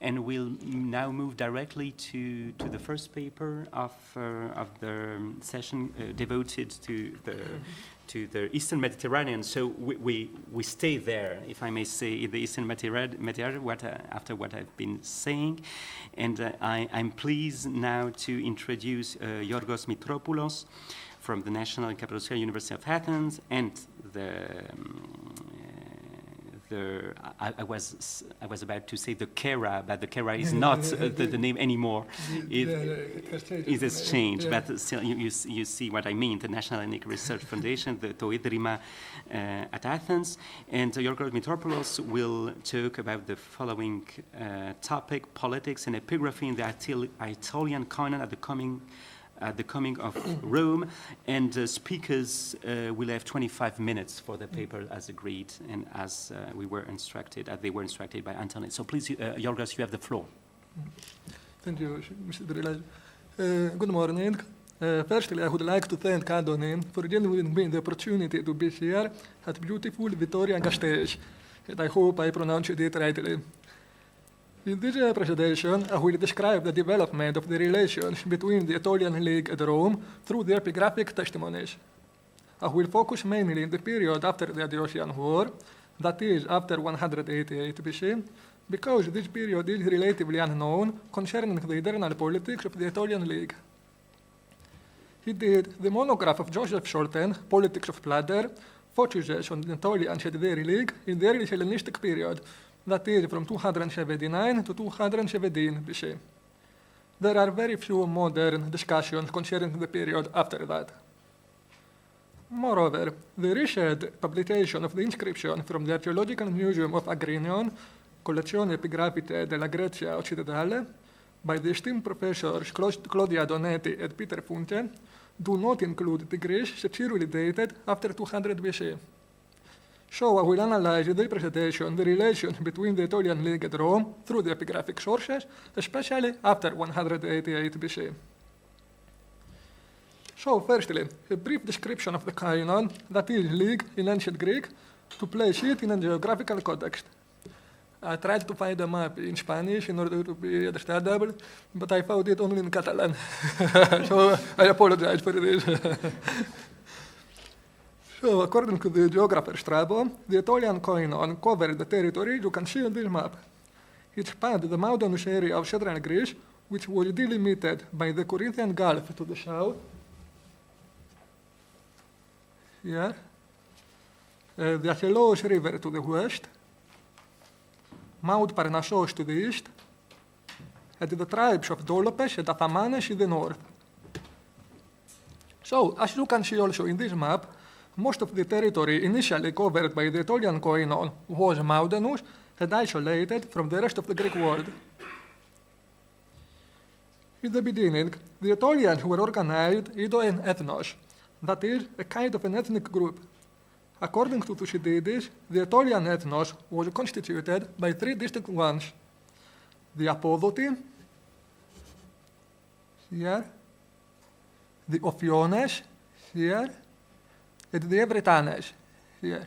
And we'll now move directly to the first paper of the session devoted to the Eastern Mediterranean. So we stay there, if I may say, in the Eastern Mediterranean after what I've been saying. And I'm pleased now to introduce Giorgos Mitropoulos from the National and Kapodistrian University of Athens, and I was about to say the Kera, but the Kera is not the name anymore. It has changed, but still you see what I mean. The National Hellenic Research Foundation, the Idrima at Athens, and Giorgos Mitropoulos will talk about the following topic: politics and epigraphy in the Aetolian Koinon at the coming of Rome, and speakers will have 25 minutes for the paper as agreed and as they were instructed by Anthony. So please, Giorgos, you have the floor. Thank you, Mr. Drilaj. Good morning. Firstly, I would like to thank Adoni for giving me the opportunity to be here at beautiful Vittoria Gasteiz, and I hope I pronounced it rightly. In this presentation, I will describe the development of the relations between the Aetolian League and Rome through the epigraphic testimonies. I will focus mainly in the period after the Aeolian War, that is, after 188 BC, because this period is relatively unknown concerning the internal politics of the Aetolian League. Indeed, the monograph of Joseph Scholten, Politics of Plunder, focuses on the Aetolians and their league in the early Hellenistic period, that is from 279 to 217 BC. There are very few modern discussions concerning the period after that. Moreover, the recent publication of the inscription from the Archaeological Museum of Agrinion, Collezione Epigraphite della Grecia Occidentale, by the esteemed professors Claudia Donetti and Peter Funke, do not include degrees securely dated after 200 BC. So I will analyze in the presentation the relations between the Aetolian League and Rome through the epigraphic sources, especially after 188 BC. So firstly, a brief description of the Koinon, that is league in ancient Greek, to place it in a geographical context. I tried to find a map in Spanish in order to be understandable, but I found it only in Catalan. So I apologize for this. So, according to the geographer Strabo, the Aetolian Koinon covered the territory you can see on this map. It spanned the mountainous area of southern Greece, which was delimited by the Corinthian Gulf to the south, here, the Achelous River to the west, Mount Parnassos to the east, and the tribes of Dolopes and Athamanes in the north. So, as you can see also in this map, most of the territory initially covered by the Aetolian Koinon was mountainous and isolated from the rest of the Greek world. In the beginning, the Aetolians were organized into an ethnos, that is, a kind of an ethnic group. According to Thucydides, the Aetolian ethnos was constituted by three distinct ones: the Apodoti, here, the Ophiones, here, and the Evretanes, here.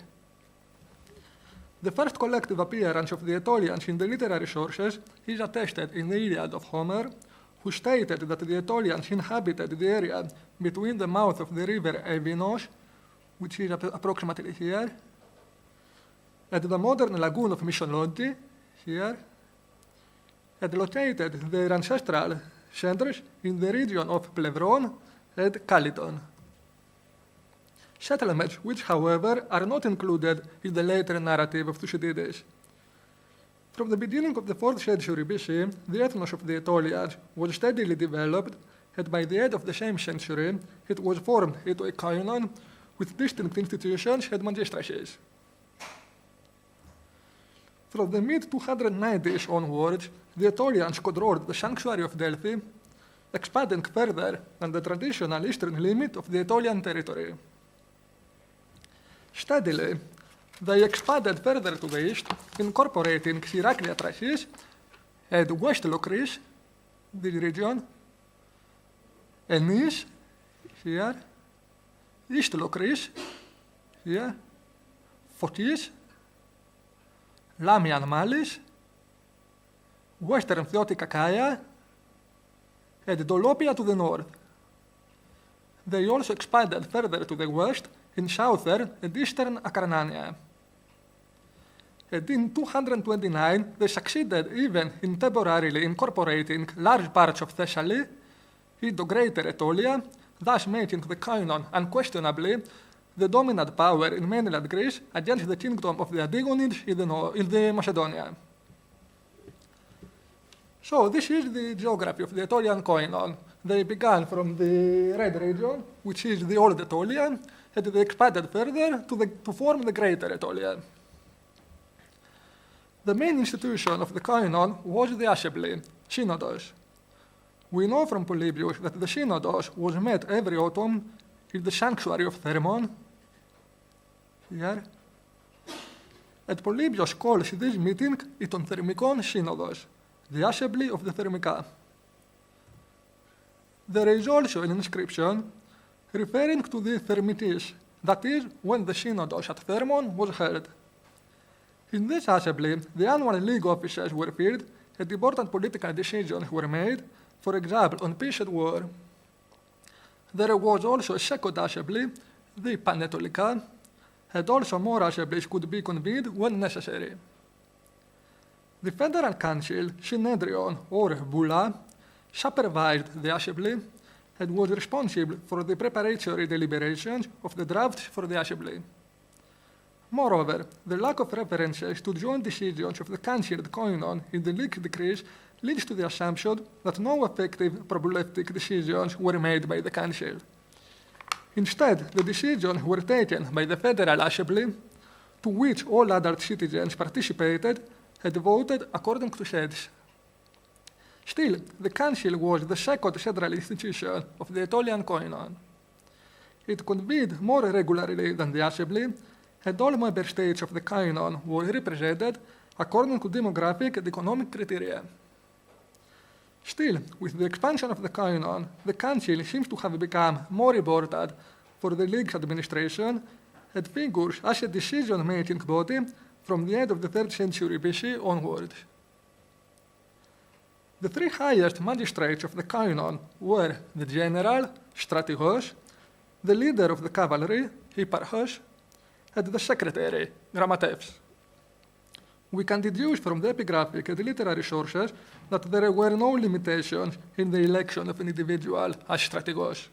The first collective appearance of the Aetolians in the literary sources is attested in the Iliad of Homer, who stated that the Aetolians inhabited the area between the mouth of the river Evinos, which is approximately here, and the modern lagoon of Missolonghi, here, and located their ancestral centers in the region of Plevron and Calydon. Settlements which, however, are not included in the later narrative of Thucydides. From the beginning of the 4th century BC, the ethnos of the Aetolians was steadily developed, and by the end of the same century, it was formed into a koinon with distinct institutions and magistracies. From the mid-290s onwards, the Aetolians controlled the sanctuary of Delphi, expanding further than the traditional eastern limit of the Aetolian territory. Steadily, they expanded further to the east, incorporating Syrakia Thracis and West Locris, this region, Enis, here, East Locris, here, Phocis, Lamian Malis, western Phthitic Achaia, and Dolopia to the north. They also expanded further to the west in southern and eastern Acarnania. And in 229, they succeeded even in temporarily incorporating large parts of Thessaly into Greater Aetolia, thus making the Koinon unquestionably the dominant power in mainland Greece against the kingdom of the Antigonids in the Macedonia. So this is the geography of the Aetolian Koinon. They began from the red region, which is the old Aetolia, and they expanded further to form the Greater Aetolia. The main institution of the Koinon was the assembly, synodos. We know from Polybius that the synodos was met every autumn in the sanctuary of Thermon, here, and Polybius calls this meeting iton Thermikon synodos, the assembly of the Thermica. There is also an inscription referring to the Thermitis, that is, when the synodos at Thermon was held. In this assembly, the annual league officers were filled and important political decisions were made, for example, on peace and war. There was also a second assembly, the Panetolica, and also more assemblies could be convened when necessary. The Federal Council, Synedrion or Bulla, supervised the assembly and was responsible for the preparatory deliberations of the drafts for the assembly. Moreover, the lack of references to joint decisions of the Council and Koinon in the league decrees leads to the assumption that no effective proleptic decisions were made by the Council. Instead, the decisions were taken by the Federal Assembly, to which all adult citizens participated and voted according to sets. Still, the Council was the second central institution of the Aetolian Koinon. It convened more regularly than the Assembly, and all member states of the Koinon were represented according to demographic and economic criteria. Still, with the expansion of the Koinon, the Council seems to have become more important for the League's administration and figures as a decision-making body from the end of the 3rd century BC onwards. The three highest magistrates of the Koinon were the general, Stratigos, the leader of the cavalry, Hipparchos, and the secretary, Grammatevs. We can deduce from the epigraphic and literary sources that there were no limitations in the election of an individual as Stratigos.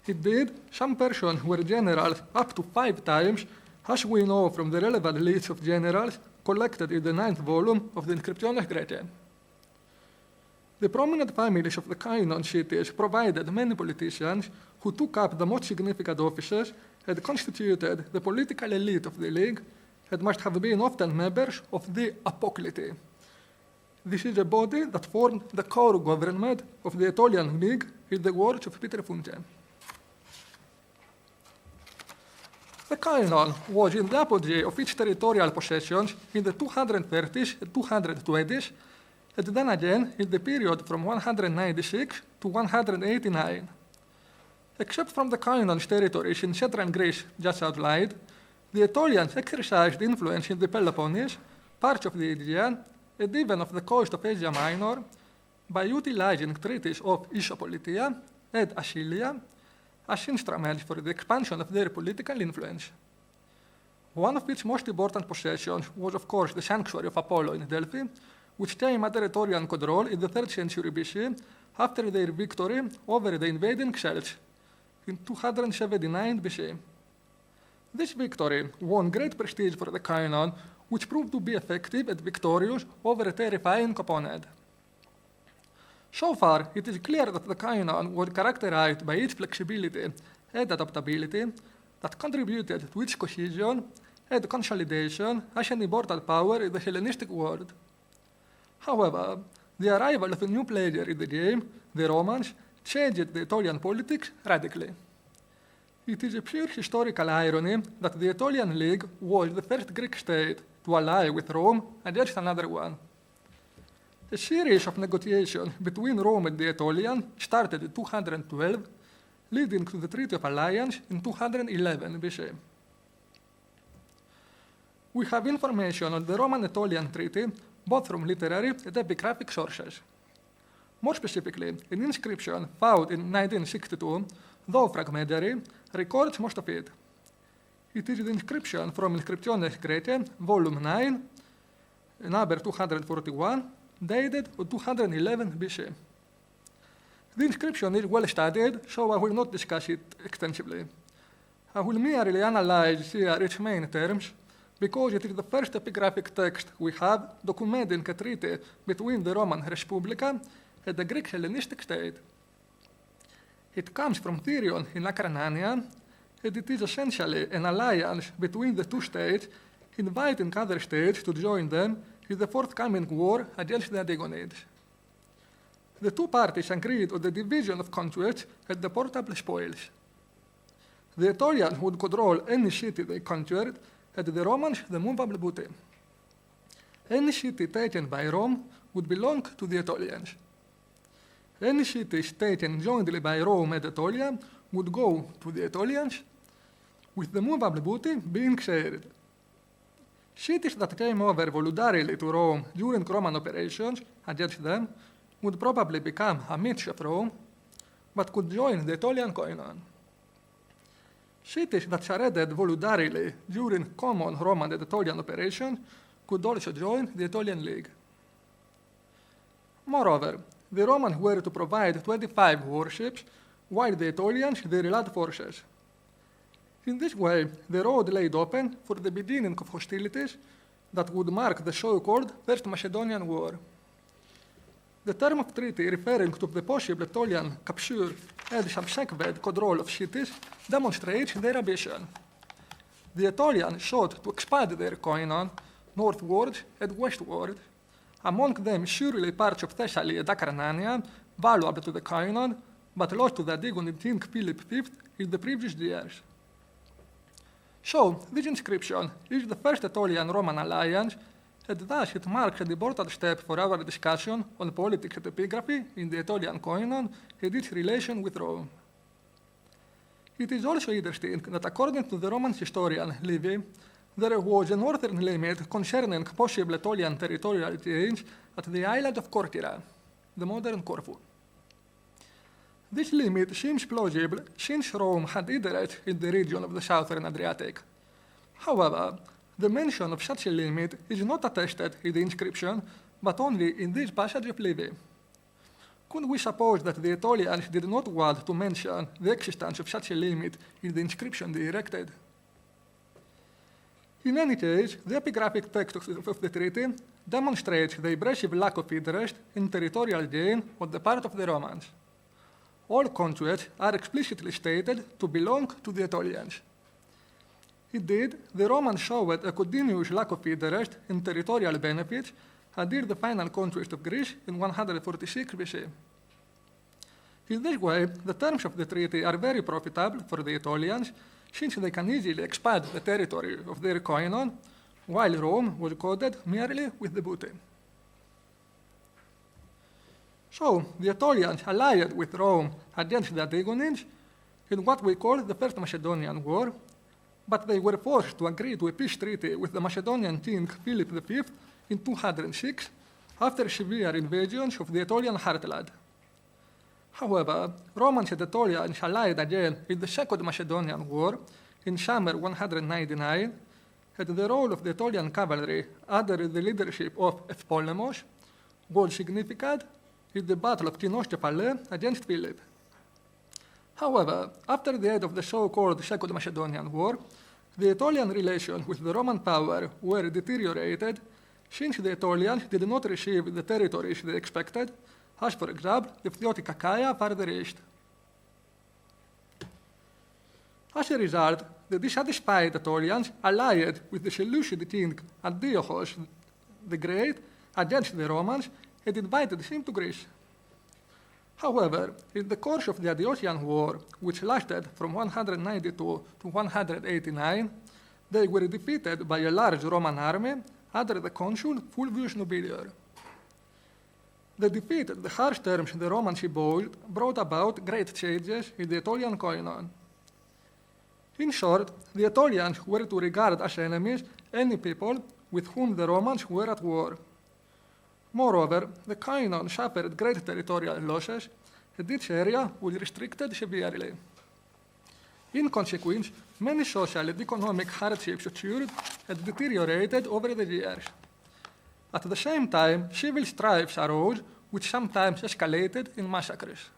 Indeed, some persons were generals up to 5 times, as we know from the relevant lists of generals collected in the 9th volume of the Inscriptiones Graecae. The prominent families of the Koinon cities provided many politicians who took up the most significant offices and constituted the political elite of the League, and must have been often members of the Apokliti. This is a body that formed the core government of the Aetolian League in the words of Peter Funke. The Koinon was in the apogee of its territorial possessions in the 230s and 220s, and then again in the period from 196 to 189. Except from the Koinon's territories in central Greece just outlined, the Aetolians exercised influence in the Peloponnese, parts of the Aegean, and even of the coast of Asia Minor, by utilizing treaties of Isopolitia and Asylia as instruments for the expansion of their political influence. One of its most important possessions was, of course, the sanctuary of Apollo in Delphi, which came under Aetolian control in the 3rd century BC after their victory over the invading Celts in 279 BC. This victory won great prestige for the Koinon, which proved to be effective and victorious over a terrifying opponent. So far, it is clear that the Koinon was characterized by its flexibility and adaptability that contributed to its cohesion and consolidation as an important power in the Hellenistic world. However, the arrival of a new player in the game, the Romans, changed the Aetolian politics radically. It is a pure historical irony that the Aetolian League was the first Greek state to ally with Rome against another one. A series of negotiations between Rome and the Aetolian started in 212, leading to the Treaty of Alliance in 211 BC. We have information on the Roman-Aetolian Treaty both from literary and epigraphic sources. More specifically, an inscription found in 1962, though fragmentary, records most of it. It is the inscription from Inscriptiones Grece, volume 9, number 241, dated 211 BC. The inscription is well studied, so I will not discuss it extensively. I will merely analyze here its main terms, because it is the first epigraphic text we have documenting a treaty between the Roman Respublica and the Greek Hellenistic state. It comes from Tyrion in Acarnania, and it is essentially an alliance between the two states, inviting other states to join them in the forthcoming war against the Antigonids. The two parties agreed on the division of conquests and the portable spoils. The Aetolians would control any city they conquered, and the Romans the movable booty. Any city taken by Rome would belong to the Aetolians. Any cities taken jointly by Rome and Aetolia would go to the Aetolians, with the movable booty being shared. Cities that came over voluntarily to Rome during Roman operations against them would probably become amids of Rome, but could join the Aetolian Koinon. Cities that surrendered voluntarily during common Roman and Aetolian operations could also join the Aetolian League. Moreover, the Romans were to provide 25 warships, while the Aetolians the relied forces. In this way, the road laid open for the beginning of hostilities that would mark the so-called First Macedonian War. The term of treaty referring to the possible Aetolian capture and subsequent control of cities demonstrates their ambition. The Aetolians sought to expand their koinon northwards and westward, among them surely parts of Thessaly and Acarnania, valuable to the koinon, but lost to the Antigonid King Philip V in the previous years. So, this inscription is the first Aetolian-Roman alliance, and thus it marks an important step for our discussion on politics and epigraphy in the Aetolian Koinon and its relation with Rome. It is also interesting that according to the Roman historian Livy, there was a northern limit concerning possible Aetolian territorial change at the island of Corcyra, the modern Corfu. This limit seems plausible since Rome had interests in the region of the southern Adriatic. However, the mention of such a limit is not attested in the inscription, but only in this passage of Livy. Could we suppose that the Aetolians did not want to mention the existence of such a limit in the inscription they erected? In any case, the epigraphic text of the treaty demonstrates the impressive lack of interest in territorial gain on the part of the Romans. All conquests are explicitly stated to belong to the Aetolians. Indeed, the Romans showed a continuous lack of interest in territorial benefits until the final conquest of Greece in 146 BC. In this way, the terms of the treaty are very profitable for the Aetolians, since they can easily expand the territory of their koinon, while Rome was coated merely with the booty. So, the Aetolians allied with Rome against the Antigonids in what we call the First Macedonian War, but they were forced to agree to a peace treaty with the Macedonian king Philip V in 206 after severe invasions of the Aetolian heartland. However, Romans and Aetolians allied again in the Second Macedonian War in summer 199, and the role of the Aetolian cavalry under the leadership of Eupolemos was significant in the Battle of Kinoskepale against Philip. However, after the end of the so-called Second Macedonian War, the Aetolian relations with the Roman power were deteriorated since the Aetolians did not receive the territories they expected, as for example, the Phthioti Achaia farther east. As a result, the dissatisfied Aetolians allied with the Seleucid king Antiochus the Great against the Romans and invited him to Greece. However, in the course of the Antiochian War, which lasted from 192 to 189, they were defeated by a large Roman army under the consul Fulvius Nobilior. The defeat and the harsh terms the Romans imposed brought about great changes in the Aetolian Koinon. In short, the Aetolians were to regard as enemies any people with whom the Romans were at war. Moreover, the Koinon suffered great territorial losses, and each area was restricted severely. In consequence, many social and economic hardships occurred and deteriorated over the years. At the same time, civil strifes arose, which sometimes escalated in massacres.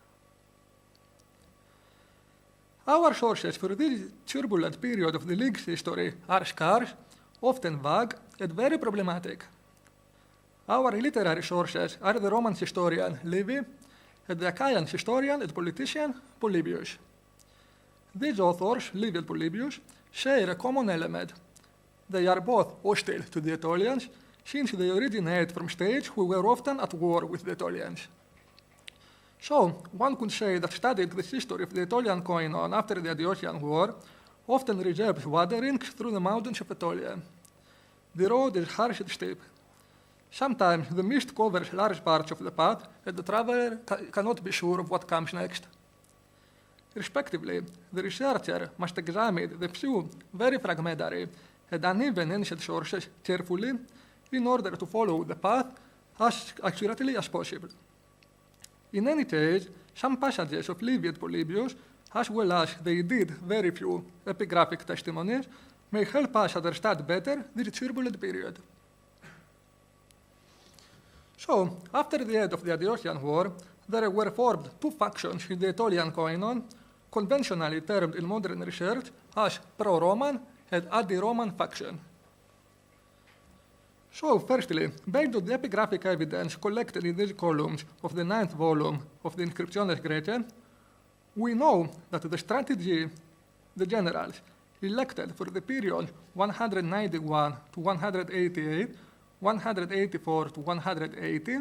Our sources for this turbulent period of the League's history are scarce, often vague, and very problematic. Our literary sources are the Roman historian Livy and the Achaean historian and politician Polybius. These authors, Livy and Polybius, share a common element. They are both hostile to the Aetolians, since they originate from states who were often at war with the Aetolians. So, one could say that studying the history of the Aetolian Koinon after the Diocletian War often reserves wandering through the mountains of Aetolia. The road is harsh and steep. Sometimes the mist covers large parts of the path, and the traveler cannot be sure of what comes next. Respectively, the researcher must examine the few very fragmentary and uneven ancient sources carefully in order to follow the path as accurately as possible. In any case, some passages of Livy and Polybius, as well as the indeed very few epigraphic testimonies, may help us understand better this turbulent period. So, after the end of the Diocletian War, there were formed two factions in the Aetolian Koinon, conventionally termed in modern research as pro-Roman and anti-Roman faction. So, firstly, based on the epigraphic evidence collected in these columns of the 9th volume of the Inscriptiones Graecae, we know that the generals elected for the period 191 to 188, 184 to 180,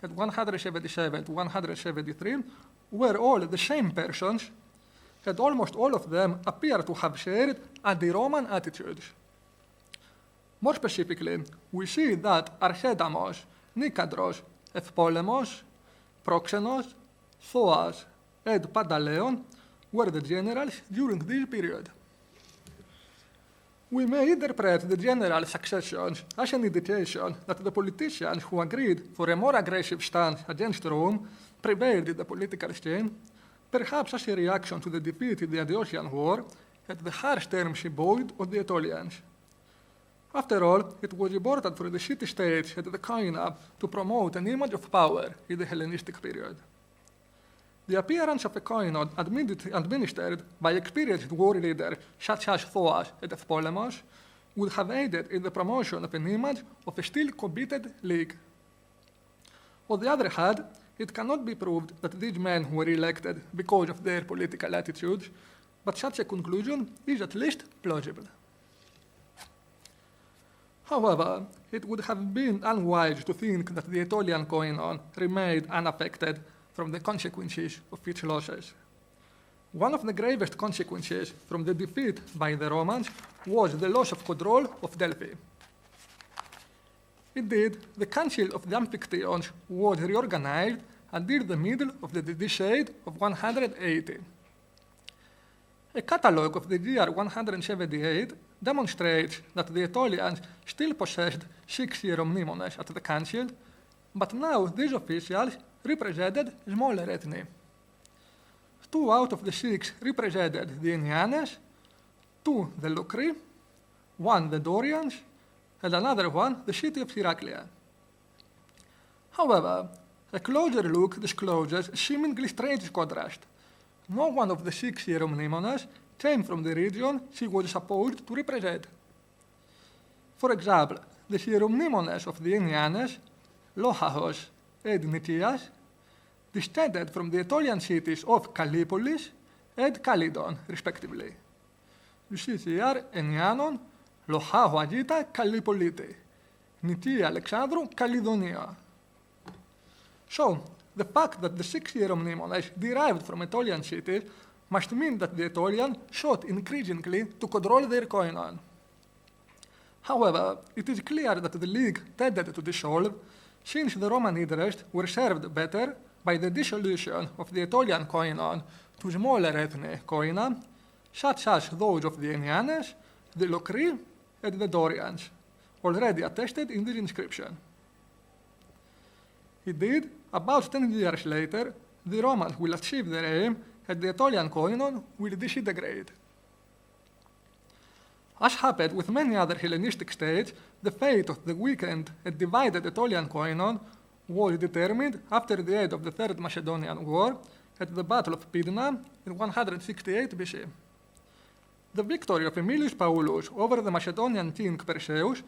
and 177 to 173 were all the same persons, and almost all of them appear to have shared anti-Roman attitudes. More specifically, we see that Archedamos, Nikandros, Eupolemos, Proxenos, Thoas, and Pantaleon were the generals during this period. We may interpret the general successions as an indication that the politicians who agreed for a more aggressive stance against Rome prevailed in the political scene, perhaps as a reaction to the defeat in the Diocletian War and the harsh terms imposed on the Aetolians. After all, it was important for the city-states and the Koina to promote an image of power in the Hellenistic period. The appearance of a Koinon administered by experienced war leaders such as Thoas and Eupolemos would have aided in the promotion of an image of a still competent league. On the other hand, it cannot be proved that these men were elected because of their political attitudes, but such a conclusion is at least plausible. However, it would have been unwise to think that the Aetolian Koinon remained unaffected from the consequences of its losses. One of the gravest consequences from the defeat by the Romans was the loss of control of Delphi. Indeed, the Council of the Amphictyons was reorganized until the middle of the decade of 180. A catalogue of the year 178 demonstrates that the Aetolians still possessed 6 hieromnemones at the council, but now these officials represented smaller ethni. 2 out of the 6 represented the Ennianes, 2 the Locri, 1 the Dorians, and another one the city of Heraclea. However, a closer look discloses a seemingly strange contrast. No one of the 6 hieromnemones came from the region she was supposed to represent. For example, the hieromnemones of the Ennianes, Lohahos and Nicias, descended from the Aetolian cities of Kallipolis and Calydon, respectively. You see here Ennianon, Lohahou Agita, Kallipolite, Nicia Alexandrou, Calydonia. So, the fact that the 6 hieromnemones derived from Aetolian cities must mean that the Aetolians sought increasingly to control their Koinon. However, it is clear that the League tended to dissolve, since the Roman interests were served better by the dissolution of the Aetolian Koinon to smaller ethnic Koina, such as those of the Ennianes, the Locri, and the Dorians, already attested in this inscription. Indeed, about 10 years later, the Romans will achieve their aim and the Aetolian Koinon will disintegrate. As happened with many other Hellenistic states, the fate of the weakened and divided Aetolian Koinon was determined after the end of the Third Macedonian War at the Battle of Pydna in 168 BC. The victory of Aemilius Paulus over the Macedonian king Perseus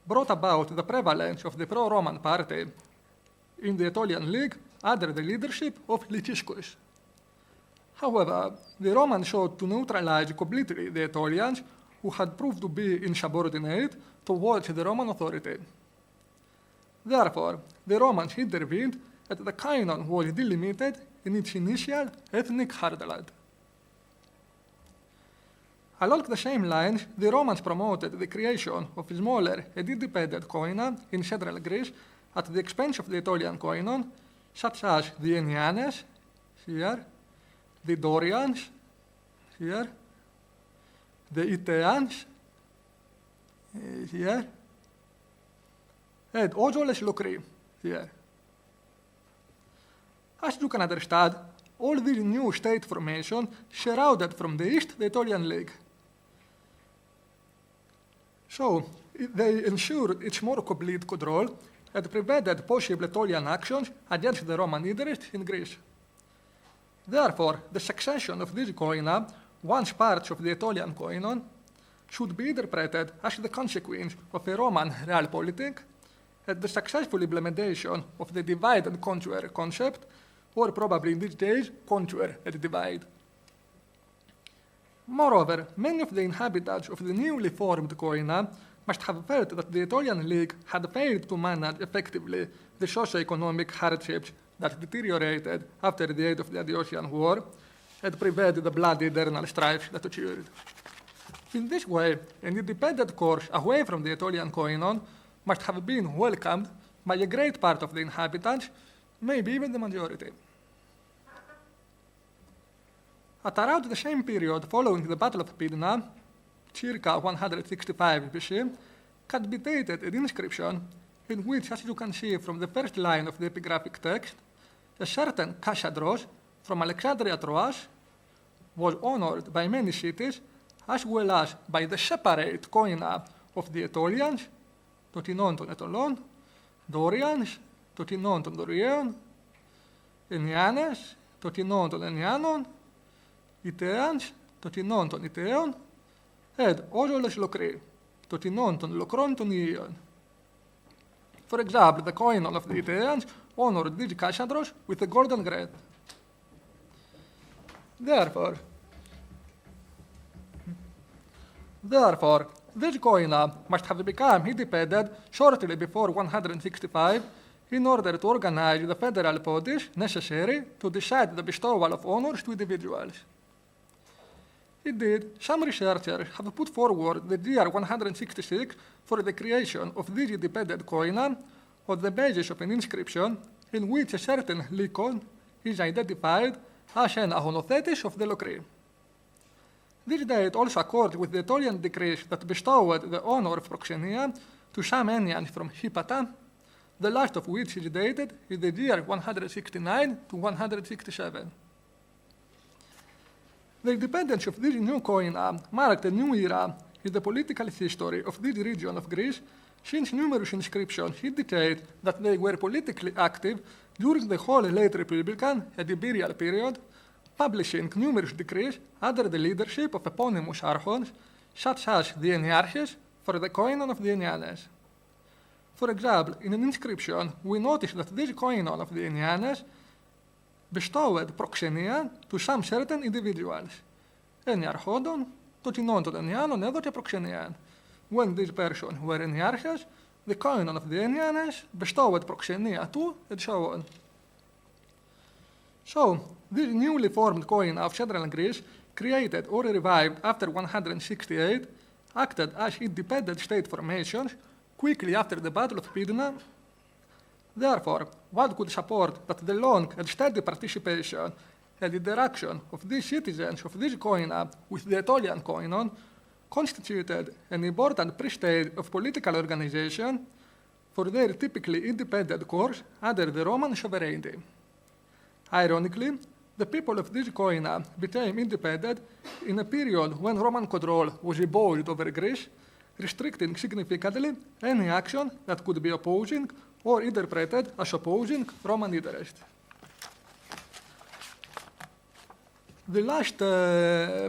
brought about the prevalence of the pro-Roman party in the Aetolian League under the leadership of Lyciscus. However, the Romans sought to neutralize completely the Aetolians, who had proved to be insubordinate towards the Roman authority. Therefore, the Romans intervened and the Koinon was delimited in its initial ethnic heartland. Along the same lines, the Romans promoted the creation of smaller and independent koina in central Greece at the expense of the Aetolian Koinon, such as the Ennianes, here, the Dorians, here, the Iteans, here, and also les Locri, here. As you can understand, all these new state formations surrounded from the east the Aetolian League. So, they ensured its more complete control and prevented possible Aetolian actions against the Roman interests in Greece. Therefore, the succession of these koina, once parts of the Aetolian Koinon, should be interpreted as the consequence of a Roman realpolitik and the successful implementation of the divide and conquer concept, or probably in these days, conquer and divide. Moreover, many of the inhabitants of the newly formed koina must have felt that the Aetolian League had failed to manage effectively the socio-economic hardships that deteriorated after the end of the Antiochian War and prevented the bloody internal strife that occurred. In this way, an independent course away from the Aetolian Koinon must have been welcomed by a great part of the inhabitants, maybe even the majority. At around the same period following the Battle of Pydna, circa 165 BC, can be dated an inscription in which, as you can see from the first line of the epigraphic text, a certain Kassadros from Alexandria Troas was honored by many cities as well as by the separate koina of the Aetolians, το τινόν των Αιτωλών, Dorians, το τινόν των Δωριαίων, Ενιάνες, το τινόν των Ενιάνων, Ιτέans, το τινόν των Ιταίων, and also les Locri, το τινόν των Λοκρών των Ιείων. For example, the koinon of the Iteans honored these Kassadros with a golden gret. Therefore, this koina must have become independent shortly before 165 in order to organize the federal bodies necessary to decide the bestowal of honors to individuals. Indeed, some researchers have put forward the year 166 for the creation of this independent koina on the basis of an inscription in which a certain Lycon is identified as an ahonothetis of the Locri. This date also accords with the Aetolian decrees that bestowed the honor of proxenia to some Ennians from Hypata, the last of which is dated in the year 169 to 167. The independence of this new koina marked a new era in the political history of this region of Greece, since numerous inscriptions indicate that they were politically active during the whole late Republican and Imperial period, publishing numerous decrees under the leadership of eponymous archons, such as the Enniarches, for the koinon of the Ennianes. For example, in an inscription, we notice that this koinon of the Ennianes bestowed proxenia to some certain individuals. Enniarchodon, το τινόν των Ενιάνων έδωκε προξενιάν. When these persons were Enniarches, the koinon of the Ennianes bestowed proxenia to, and so on. So, this newly formed koina of central Greece, created or revived after 168, acted as independent state formations quickly after the Battle of Pydna. Therefore, one could support that the long and steady participation and interaction of these citizens of this koina with the Aetolian Koinon constituted an important pre-stage of political organization for their typically independent course under the Roman sovereignty. Ironically, the people of this koina became independent in a period when Roman control was abolished over Greece, restricting significantly any action that could be opposing or interpreted as opposing Roman interest. The last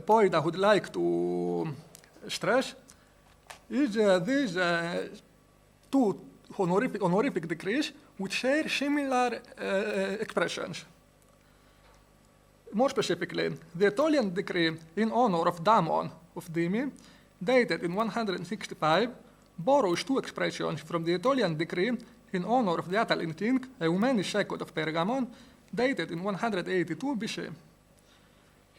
point I would like to stress is these two honorific decrees which share similar expressions. More specifically, the Aetolian decree in honor of Damon of Dymi, dated in 165, borrows two expressions from the Aetolian decree in honor of the Athenian king Eumenes II of Pergamon, dated in 182 BC.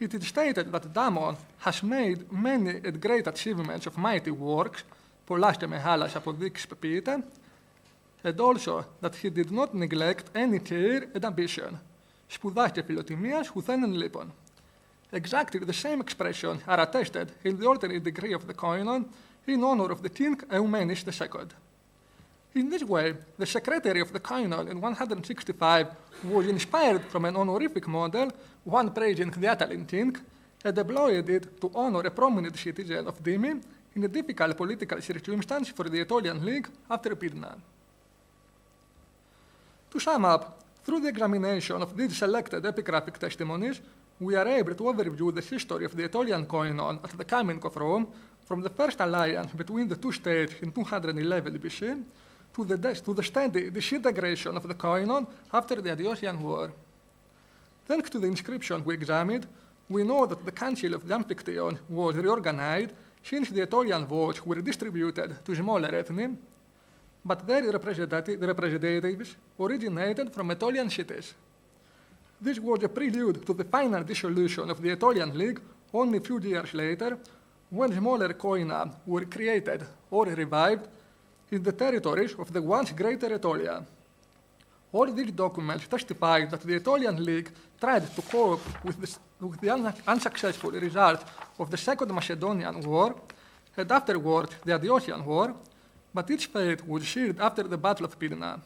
It is stated that Damon has made many and great achievements of mighty works, πολλάς και μεγάλας αποδείξεις πεποίηται, and also that he did not neglect any care and ambition. Σπουδάς και φιλοτιμίας ουθένεν λείπων. Exactly the same expression are attested in the alternate decree of the Koinon in honor of the king Eumenes II. In this way, the secretary of the Koinon in 165 was inspired from an honorific model, one praising the Athenian king, and deployed it to honor a prominent citizen of Dymi in a difficult political circumstance for the Aetolian League after Pydna. To sum up, through the examination of these selected epigraphic testimonies, we are able to overview the history of the Aetolian Koinon at the coming of Rome, from the first alliance between the two states in 211 BC to the steady disintegration of the Koinon after the Aeolian War. Thanks to the inscription we examined, we know that the Council of the Amphictyon was reorganized since the Aetolian votes were distributed to smaller ethni, but their representatives originated from Aetolian cities. This was a prelude to the final dissolution of the Aetolian League only a few years later, when smaller koina were created or revived in the territories of the once greater Aetolia. All these documents testify that the Aetolian League tried to cope with the unsuccessful result of the Second Macedonian War, and afterward the Aeolian War, but its fate was sealed after the Battle of Pydna.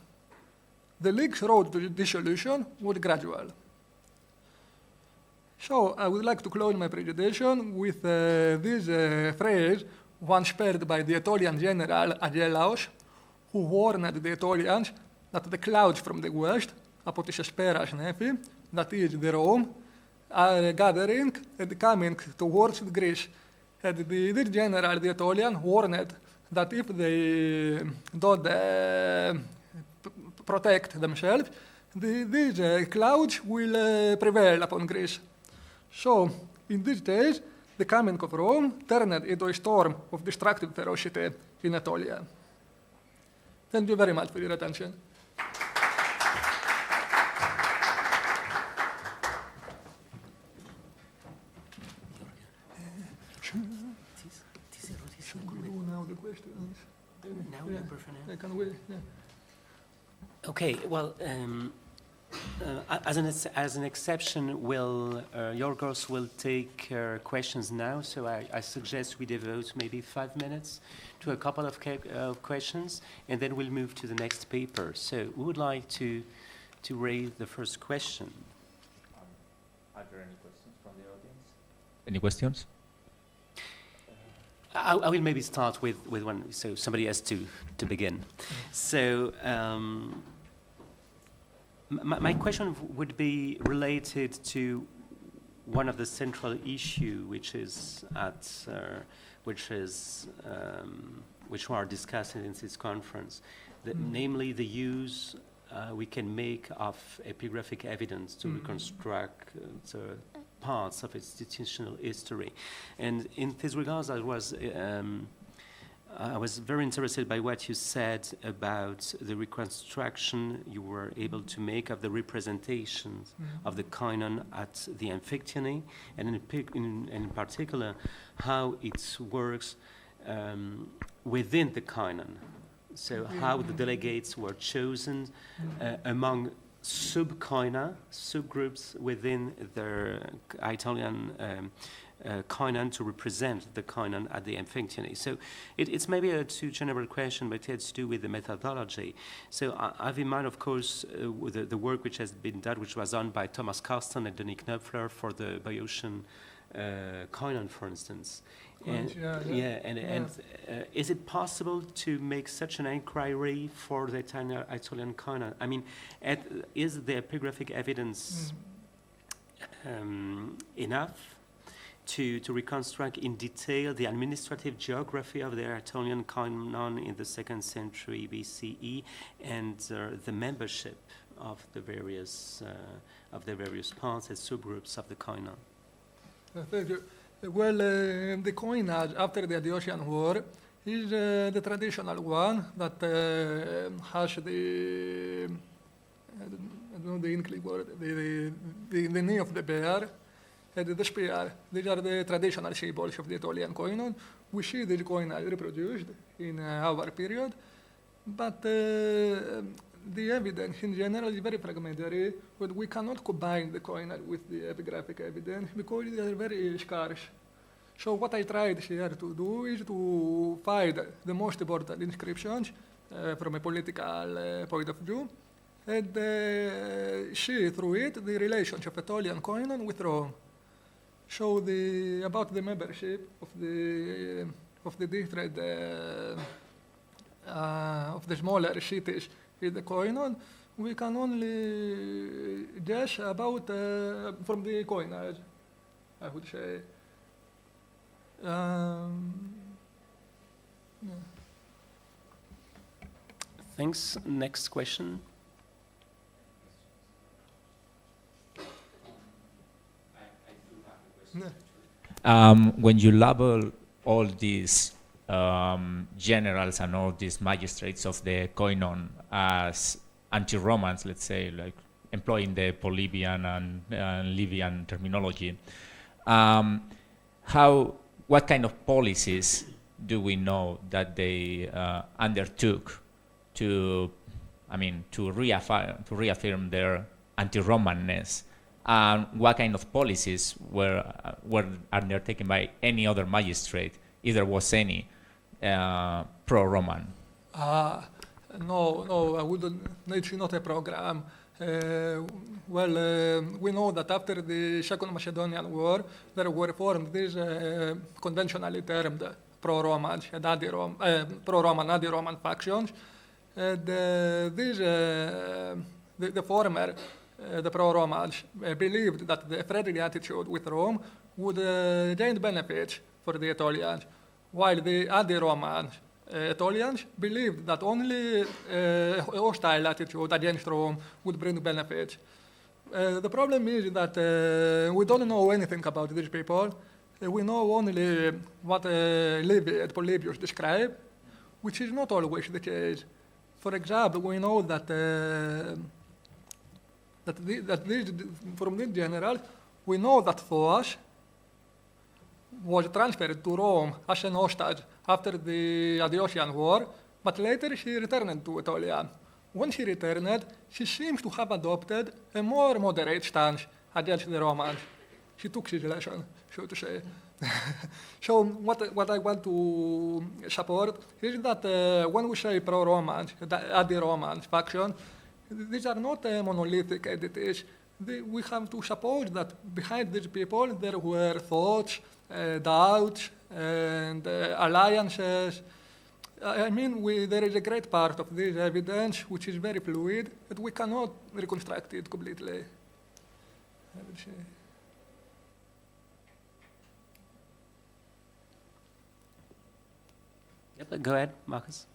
The League's road to dissolution was gradual. So I would like to close my presentation with this phrase once spared by the Aetolian general Agelaos, who warned the Aetolians that the clouds from the west, από τις εσπέρας νέφη, that is the Rome, are gathering and coming towards Greece. And this general, the Aetolian, warned that if they don't protect themselves, these clouds will prevail upon Greece. So, in these days, the coming of Rome turned into a storm of destructive ferocity in Aetolia. Thank you very much for your attention. Okay, well, as an exception, Giorgos will take questions now, so I suggest we devote maybe 5 minutes to a couple of questions, and then we'll move to the next paper. So who would like to raise the first question? Are there any questions from the audience? Any questions? I will maybe start with one, so somebody has to begin. So my question would be related to one of the central issue, which we are discussing in this conference, namely the use we can make of epigraphic evidence to reconstruct parts of institutional history. And in this regard, I was very interested by what you said about the reconstruction you were able to make of the representations of the Koinon at the Amphictyony, and in particular, how it works within the Koinon. So how the delegates were chosen among subgroups within the Aetolian koinon to represent the koinon at the Amphictyony. So it's maybe a too general question, but it has to do with the methodology. So I have in mind, of course, the work which has been done, which was done by Thomas Carsten and Denis Knöpfler for the Boeotian koinon, for instance. And, is it possible to make such an inquiry for the Aetolian Koinon? I mean, is the epigraphic evidence enough to reconstruct in detail the administrative geography of the Aetolian Koinon in the 2nd century BCE and the membership of the various parts and subgroups of the Koinon? Thank you. Well, the coinage after the Aetolian War is the traditional one that has the, I don't know the English word, the knee of the bear and the spear. These are the traditional symbols of the Aetolian Koinon. We see this coinage reproduced in our period, but the evidence in general is very fragmentary, but we cannot combine the coinage with the epigraphic evidence because they are very scarce. So what I tried here to do is to find the most important inscriptions from a political point of view and see through it the relations of Aetolian Koinon with Rome. So about the membership of the different of the smaller cities in the Koinon, we can only guess about from the coinage, I would say. Thanks. Next question. When you label all these generals and all these magistrates of the Koinon as anti-Romans, let's say, like employing the Polybian and Livian terminology, what kind of policies do we know that they undertook to reaffirm their anti-Romanness? And what kind of policies were undertaken by any other magistrate, either was any pro-Roman? No, I wouldn't. It's not a program. We know that after the Second Macedonian War, there were formed these conventionally termed pro-Roman and anti-Roman factions. And the former, the pro-Romans, believed that the friendly attitude with Rome would gain benefits for the Aetolians, while the anti-Romans Aetolians believed that only hostile attitude against Rome would bring benefits. The problem is that we don't know anything about these people. We know only what Livy and Polybius describe, which is not always the case. For example, we know that from these generals, we know that Thoas was transferred to Rome as an hostage after the Aetolian War, but later she returned to Aetolia. When she returned, she seems to have adopted a more moderate stance against the Romans. She took his lesson, so to say. So what I want to support is that when we say pro-Romans, anti-Romans faction, these are not monolithic entities. We have to suppose that behind these people there were thoughts, doubts, and alliances. I mean, there is a great part of this evidence which is very fluid, but we cannot reconstruct it completely, I would say. Yep, go ahead, Marcus.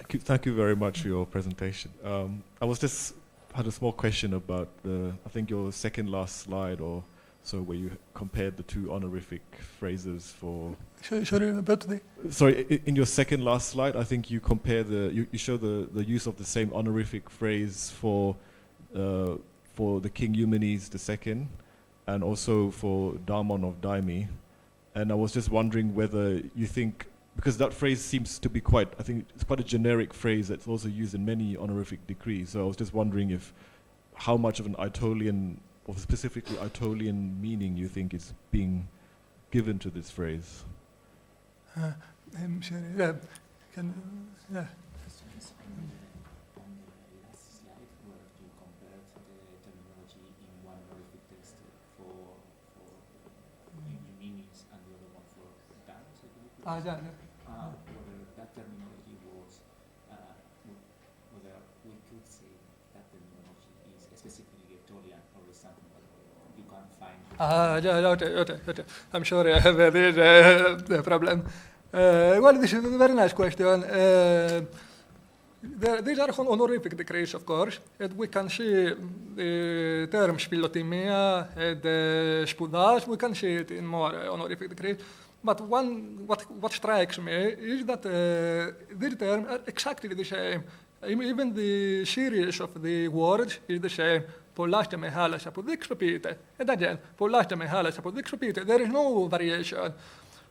Thank you very much for your presentation. I had a small question about I think your second last slide or so, where you compared the two honorific phrases for. Sorry, about the. Sorry, in your second last slide, I think you compare you show the use of the same honorific phrase for the King Eumenes II, and also for Damon of Dyme, and I was just wondering whether you think, because that phrase seems to be I think it's quite a generic phrase that's also used in many honorific decrees. So I was just wondering how much of an Aetolian specifically Aetolian meaning you think is being given to this phrase? I'm sorry. Yeah. Yeah. Yeah. Whether that terminology was, whether we could say that terminology is specifically Aetolian or is something that you can't find. Okay. I'm sorry, I have a problem. Well, this is a very nice question. These are honorific degrees, of course, and we can see the term spilotimia and spoudas, we can see it in more honorific degrees. But what strikes me is that these terms are exactly the same. Even the series of the words is the same. Pollaste me halas apodixopite. And again, pollaste me halas apodixopite. There is no variation.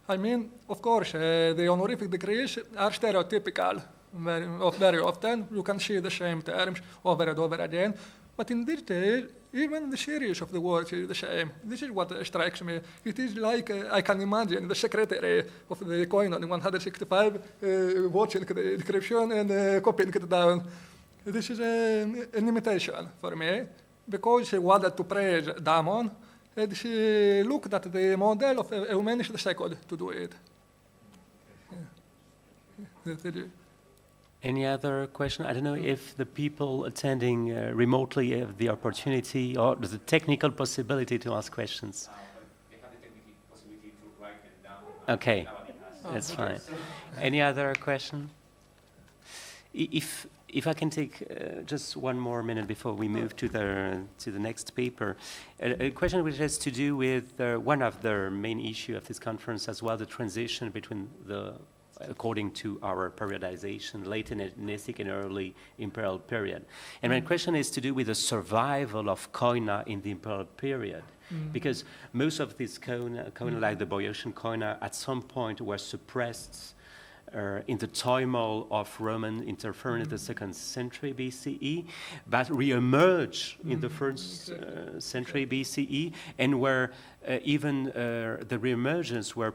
I mean, of course, the honorific degrees are stereotypical. Very often, you can see the same terms over and over again. But in this case, even the series of the words is the same. This is what strikes me. It is like, I can imagine the secretary of the Koinon in 165 watching the description and copying it down. This is an imitation for me, because she wanted to praise Damon, and she looked at the model of Eumenes II to do it. Yeah. Any other question? I don't know if the people attending remotely have the opportunity or the technical possibility to ask questions. They have the technical possibility to write them down. Okay, that's fine. Any other question? If I can take just one more minute before we move to the next paper, a question which has to do with one of the main issues of this conference as well, the transition between according to our periodization, late Hellenistic and early imperial period. And my question is to do with the survival of koina in the imperial period. Because most of these koina, like the Boeotian koina, at some point were suppressed in the turmoil of Roman interference in the 2nd century BCE, but re-emerged in the 1st century BCE, and where even the re-emergence was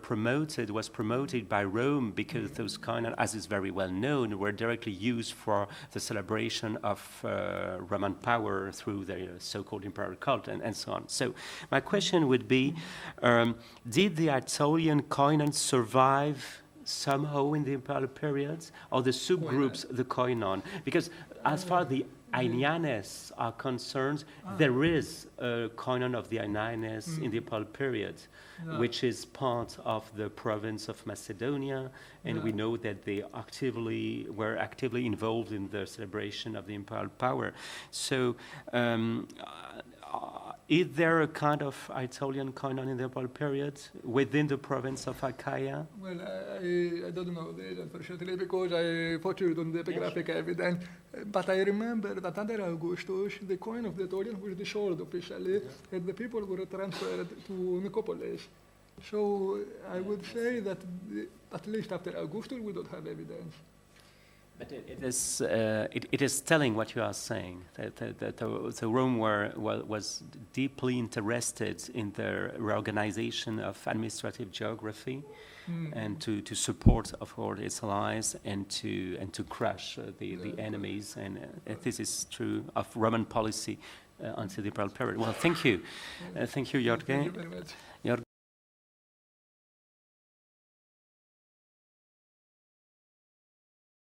promoted by Rome, because those koina, as is very well known, were directly used for the celebration of Roman power through the so-called imperial cult and so on. So my question would be, did the Aetolian Koinon survive somehow in the imperial periods, or the subgroups, the Koinon? Because as far as the Aenianes are concerned, there is a Koinon of the Aenianes in the imperial period, which is part of the province of Macedonia, and we know that they were actively involved in the celebration of the imperial power. So is there a kind of Aetolian Koinon in the imperial period within the province of Achaia? Well, I don't know this, unfortunately, because I focused on the epigraphic evidence. But I remember that under Augustus, the coin of the Aetolian was dissolved officially, and the people were transferred to Nicopolis. So I would say that at least after Augustus, we don't have evidence. But it is telling what you are saying, that Rome was deeply interested in the reorganization of administrative geography, and to support, of course, its allies, and to crush the enemies. And this is true of Roman policy until the imperial period. Well, thank you. Thank you, Giorgos. Thank you very much.